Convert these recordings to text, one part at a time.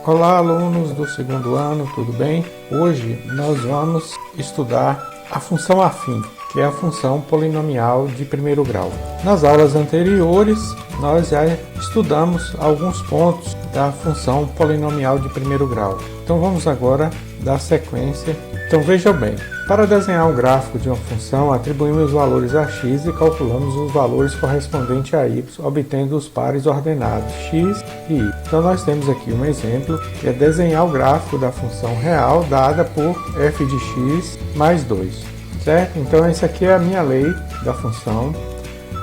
Olá, alunos do segundo ano, tudo bem? Hoje nós vamos estudar a função afim, que é a função polinomial de primeiro grau. Nas aulas anteriores, nós já estudamos alguns pontos da função polinomial de primeiro grau. Então vamos agora dar sequência. Então vejam bem, para desenhar um gráfico de uma função, atribuímos os valores a x e calculamos os valores correspondentes a y, obtendo os pares ordenados x e y. Então nós temos aqui um exemplo, que é desenhar o gráfico da função real dada por f de x mais 2. Certo? Então essa aqui é a minha lei da função.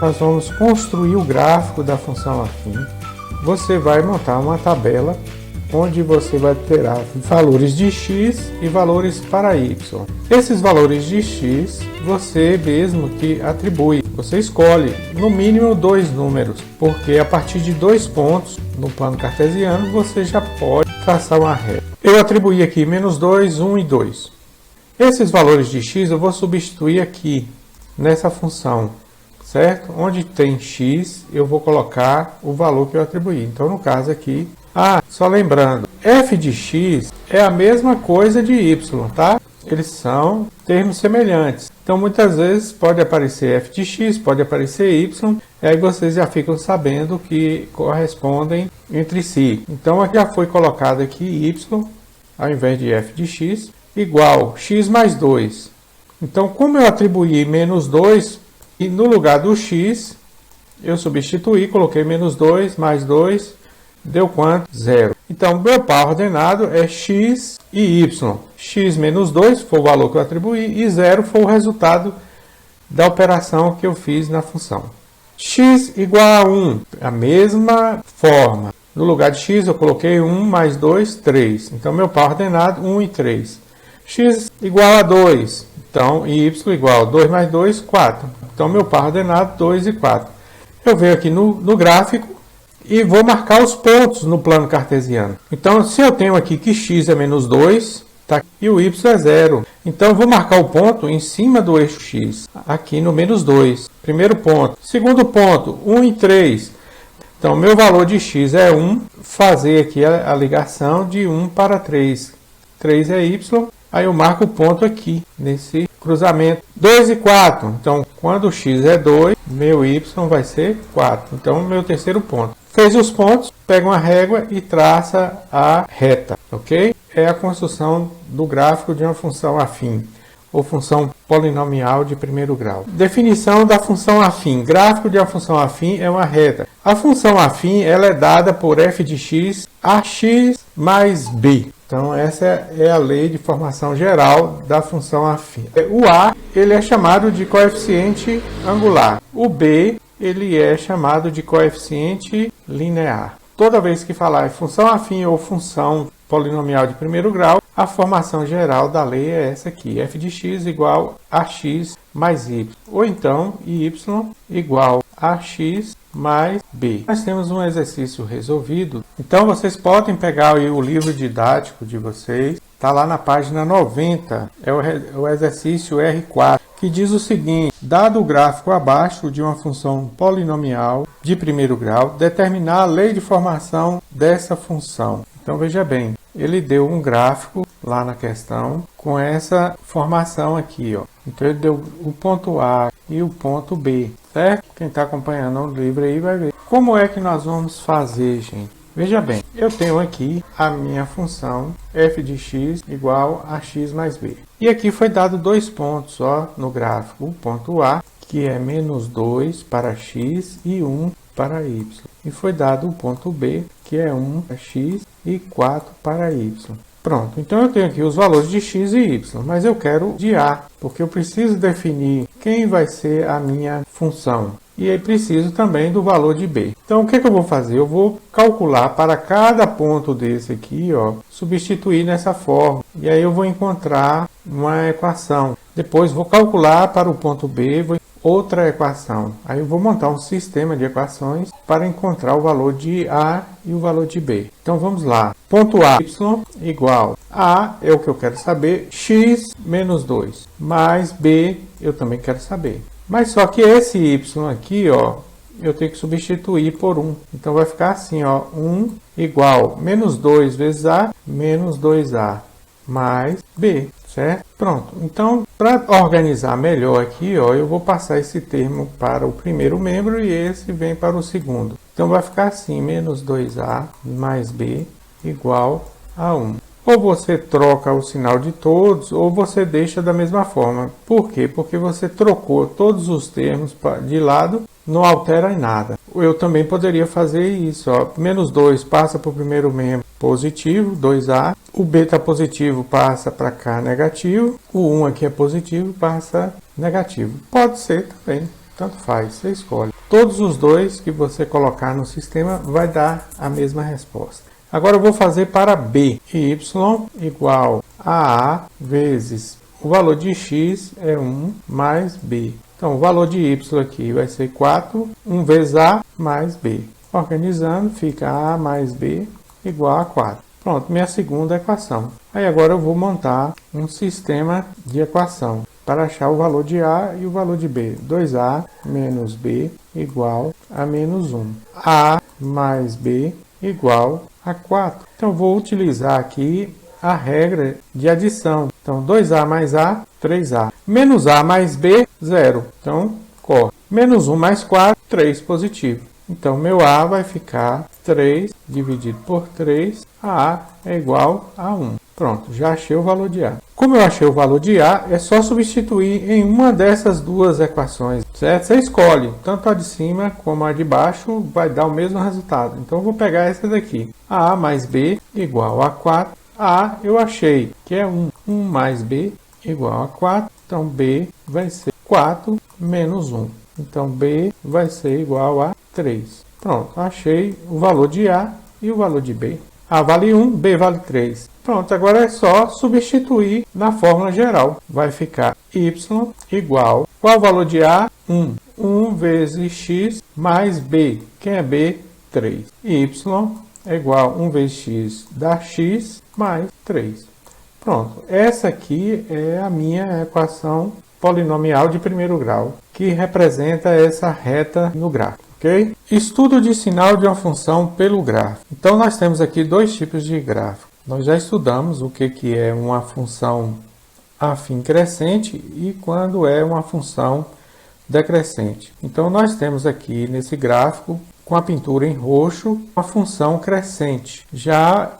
Nós vamos construir o gráfico da função afim. Você vai montar uma tabela onde você vai ter valores de x e valores para y. Esses valores de x, você mesmo que atribui. Você escolhe no mínimo 2 números, porque a partir de 2 pontos no plano cartesiano você já pode traçar uma reta. Eu atribuí aqui menos 2, 1 e 2. Esses valores de x eu vou substituir aqui nessa função, certo? Onde tem x, eu vou colocar o valor que eu atribuí. Então, no caso aqui, só lembrando, f de x é a mesma coisa de y, tá? Eles são termos semelhantes. Então, muitas vezes pode aparecer f de x, pode aparecer y, e aí vocês já ficam sabendo que correspondem entre si. Então, aqui já foi colocado aqui y, ao invés de f de x, igual x mais 2. Então, como eu atribuí menos 2, e no lugar do x, eu substituí, coloquei menos 2 mais 2, deu quanto? 0. Então, meu par ordenado é x e y. X menos 2 foi o valor que eu atribuí e 0 foi o resultado da operação que eu fiz na função. X igual a 1, a mesma forma. No lugar de x eu coloquei 1 mais 2, 3. Então, meu par ordenado 1 e 3. X igual a 2. Então, y igual a 2 mais 2, 4. Então, meu par ordenado 2 e 4. Eu venho aqui no gráfico e vou marcar os pontos no plano cartesiano. Então, se eu tenho aqui que x é menos 2, tá? E o y é 0. Então, eu vou marcar o ponto em cima do eixo x, aqui no menos 2. Primeiro ponto. Segundo ponto, 1 e 3. Então, meu valor de x é 1. Fazer aqui a ligação de 1 para 3. 3 é y. Aí eu marco o ponto aqui, nesse cruzamento. 2 e 4. Então, quando o x é 2, meu y vai ser 4. Então, meu terceiro ponto. Fez os pontos, pega uma régua e traça a reta, ok? É a construção do gráfico de uma função afim, ou função polinomial de primeiro grau. Definição da função afim. Gráfico de uma função afim é uma reta. A função afim ela é dada por f de x a x mais b. Então, essa é a lei de formação geral da função afim. O a ele é chamado de coeficiente angular. O b ele é chamado de coeficiente linear. Toda vez que falar em função afim ou função polinomial de primeiro grau, a formação geral da lei é essa aqui. F de x igual a x mais y. Ou então, y igual a x mais b. Nós temos um exercício resolvido. Então, vocês podem pegar o livro didático de vocês. Está lá na página 90. É o exercício R4. Que diz o seguinte: dado o gráfico abaixo de uma função polinomial de primeiro grau, determinar a lei de formação dessa função. Então, veja bem, ele deu um gráfico lá na questão com essa formação aqui, ó. Então, ele deu o ponto A e o ponto B, certo? Quem está acompanhando o livro aí vai ver. Como é que nós vamos fazer, gente? Veja bem, eu tenho aqui a minha função f de x igual a x mais b. E aqui foi dado 2 pontos ó, no gráfico. O ponto A, que é menos 2 para x e 1 para y. E foi dado o ponto B, que é 1 para x e 4 para y. Pronto, então eu tenho aqui os valores de x e y, mas eu quero de A, porque eu preciso definir quem vai ser a minha função. E aí preciso também do valor de B. Então, o que eu vou fazer? Eu vou calcular para cada ponto desse aqui, ó, substituir nessa forma. E aí eu vou encontrar uma equação. Depois vou calcular para o ponto B, outra equação. Aí eu vou montar um sistema de equações para encontrar o valor de A e o valor de B. Então, vamos lá. Ponto A, y igual a é o que eu quero saber, x menos 2, mais B eu também quero saber. Mas só que esse y aqui, ó, eu tenho que substituir por 1. Então vai ficar assim, ó, 1 igual menos 2 vezes A, menos 2A, mais B, certo? Pronto. Então, para organizar melhor aqui, ó, eu vou passar esse termo para o primeiro membro e esse vem para o segundo. Então vai ficar assim, menos 2A mais B igual a 1. Ou você troca o sinal de todos, ou você deixa da mesma forma. Por quê? Porque você trocou todos os termos de lado, não altera em nada. Eu também poderia fazer isso, ó. Menos 2 passa para o primeiro membro positivo, 2A. O B está positivo, passa para cá negativo. O 1 aqui é positivo, passa negativo. Pode ser também, tanto faz, você escolhe. Todos os dois que você colocar no sistema vai dar a mesma resposta. Agora eu vou fazer para B. Y igual a A vezes o valor de x é 1 mais B. Então o valor de y aqui vai ser 4, 1 vezes A mais B. Organizando, fica A mais B igual a 4. Pronto, minha segunda equação. Aí agora eu vou montar um sistema de equação para achar o valor de A e o valor de B. 2A menos B igual a menos 1. A mais B igual a 4. Então, vou utilizar aqui a regra de adição. Então, 2A mais A, 3A. Menos A mais B, 0. Então, corre. Menos 1 mais 4, 3 positivo. Então, meu A vai ficar 3 dividido por 3. A é igual a 1. Pronto, já achei o valor de A. Como eu achei o valor de A, é só substituir em uma dessas duas equações, certo? Você escolhe, tanto a de cima como a de baixo vai dar o mesmo resultado. Então eu vou pegar essa daqui. A mais B igual a 4. A eu achei que é 1. 1 mais B igual a 4. Então B vai ser 4 menos 1. Então B vai ser igual a 3. Pronto, achei o valor de A e o valor de B. A vale 1, B vale 3. Pronto, agora é só substituir na fórmula geral. Vai ficar y igual, qual o valor de A? 1. 1 vezes x mais B. Quem é B? 3. Y é igual a 1 vezes x dá x mais 3. Pronto, essa aqui é a minha equação polinomial de primeiro grau, que representa essa reta no gráfico. Okay? Estudo de sinal de uma função pelo gráfico. Então, nós temos aqui dois tipos de gráfico. Nós já estudamos o que é uma função afim crescente e quando é uma função decrescente. Então, nós temos aqui nesse gráfico, com a pintura em roxo, uma função crescente. Já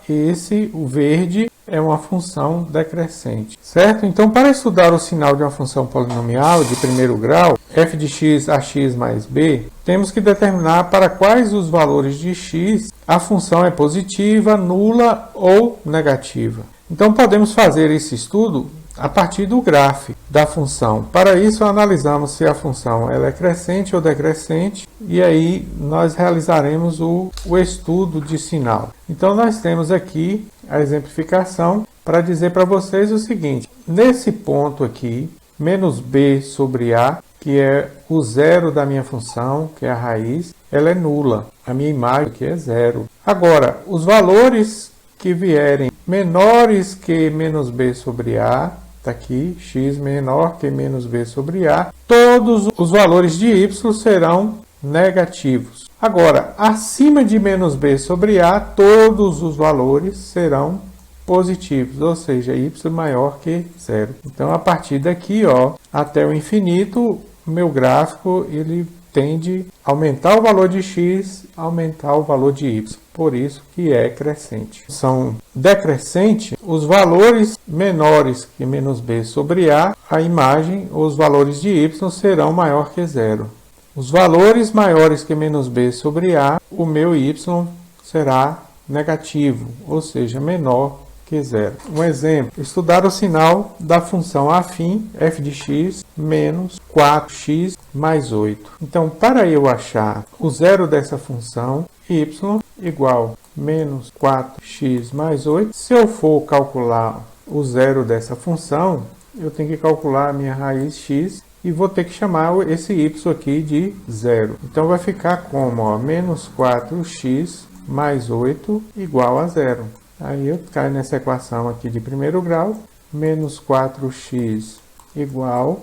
o verde, é uma função decrescente, certo? Então, para estudar o sinal de uma função polinomial de primeiro grau, f de x a x mais b, temos que determinar para quais os valores de x a função é positiva, nula ou negativa. Então, podemos fazer esse estudo a partir do gráfico da função. Para isso, analisamos se a função ela é crescente ou decrescente e aí nós realizaremos o estudo de sinal. Então, nós temos aqui a exemplificação para dizer para vocês o seguinte. Nesse ponto aqui, menos b sobre a, que é o zero da minha função, que é a raiz, ela é nula. A minha imagem aqui é zero. Agora, os valores que vierem menores que menos b sobre a, está aqui, x menor que menos b sobre a, todos os valores de y serão negativos. Agora, acima de menos b sobre a, todos os valores serão positivos, ou seja, y maior que zero. Então, a partir daqui, ó, até o infinito, meu gráfico ele tende a aumentar o valor de x, aumentar o valor de y. Por isso que é crescente. São decrescente os valores menores que menos b sobre a imagem, os valores de y serão maior que zero. Os valores maiores que menos b sobre a, o meu y será negativo, ou seja, menor que zero. Um exemplo, estudar o sinal da função afim f de x menos 4x mais 8. Então, para eu achar o zero dessa função, y igual menos 4x mais 8, se eu for calcular o zero dessa função, eu tenho que calcular a minha raiz x e vou ter que chamar esse y aqui de zero. Então, vai ficar como, ó, menos 4x mais 8 igual a zero. Aí eu caio nessa equação aqui de primeiro grau, menos 4x igual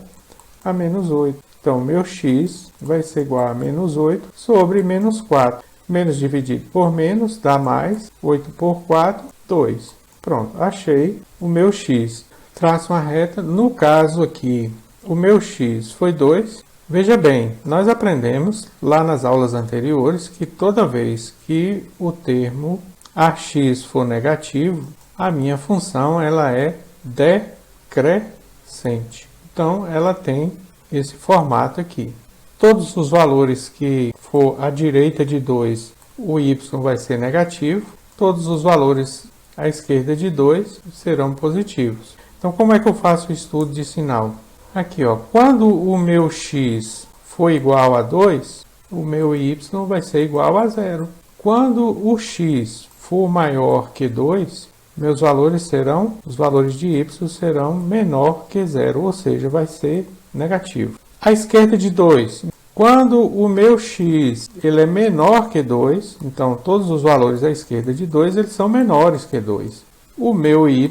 a menos 8. Então, meu x vai ser igual a menos 8 sobre menos 4. Menos dividido por menos dá mais. 8 por 4, 2. Pronto, achei o meu x. Traço uma reta. No caso aqui, o meu x foi 2. Veja bem, nós aprendemos lá nas aulas anteriores que toda vez que o termo ax for negativo, a minha função ela é decrescente. Então, ela tem esse formato aqui. Todos os valores que for à direita de 2, o y vai ser negativo. Todos os valores à esquerda de 2 serão positivos. Então, como é que eu faço o estudo de sinal? Aqui, ó, quando o meu x for igual a 2, o meu y vai ser igual a 0. Quando o x for maior que 2, os valores de y serão menor que 0, ou seja, vai ser negativo. À esquerda de 2, quando o meu x ele é menor que 2, então todos os valores à esquerda de 2 eles são menores que 2. O meu y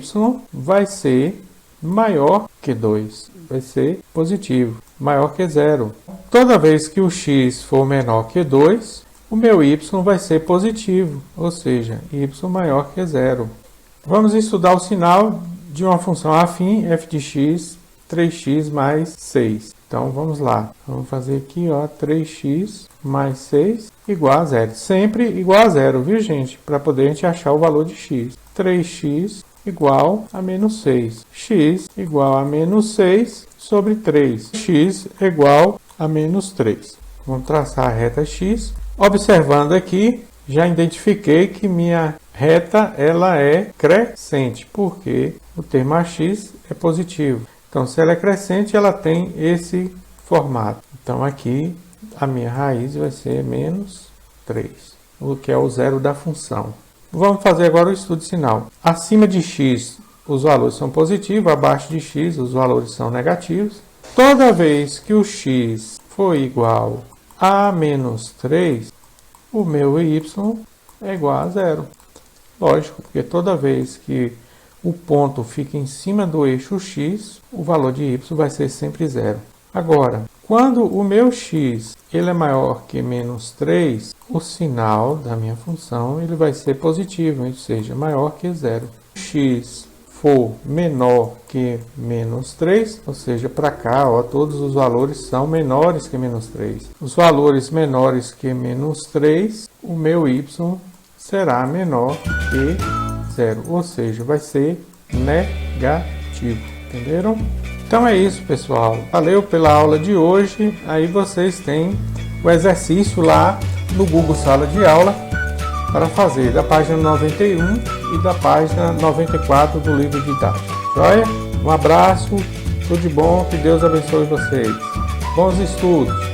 vai ser maior que 2, vai ser positivo, maior que 0. Toda vez que o x for menor que 2, o meu y vai ser positivo, ou seja, y maior que 0. Vamos estudar o sinal de uma função afim, f de x, 3x mais 6. Então, vamos lá. Vamos fazer aqui, ó, 3x mais 6 igual a 0. Sempre igual a 0, viu, gente? Para poder a gente achar o valor de x. 3x igual a menos 6. X igual a menos 6 sobre 3. X igual a menos 3. Vamos traçar a reta x. Observando aqui, já identifiquei que minha reta ela é crescente, porque o termo ax é positivo. Então, se ela é crescente, ela tem esse formato. Então, aqui, a minha raiz vai ser menos 3, o que é o zero da função. Vamos fazer agora o estudo de sinal. Acima de x, os valores são positivos, abaixo de x, os valores são negativos. Toda vez que o x for igual a menos 3, o meu y é igual a 0. Lógico, porque toda vez que o ponto fica em cima do eixo x, o valor de y vai ser sempre 0. Agora, quando o meu x ele é maior que menos 3, o sinal da minha função ele vai ser positivo, ou seja, maior que 0. X for menor que menos 3, ou seja, para cá, ó, todos os valores são menores que menos 3. Os valores menores que menos 3, o meu y será menor que 0, ou seja, vai ser negativo. Entenderam? Então é isso, pessoal. Valeu pela aula de hoje. Aí vocês têm o exercício lá no Google Sala de Aula para fazer da página 91 e da página 94 do livro didático. Joia? Um abraço, tudo de bom, que Deus abençoe vocês. Bons estudos!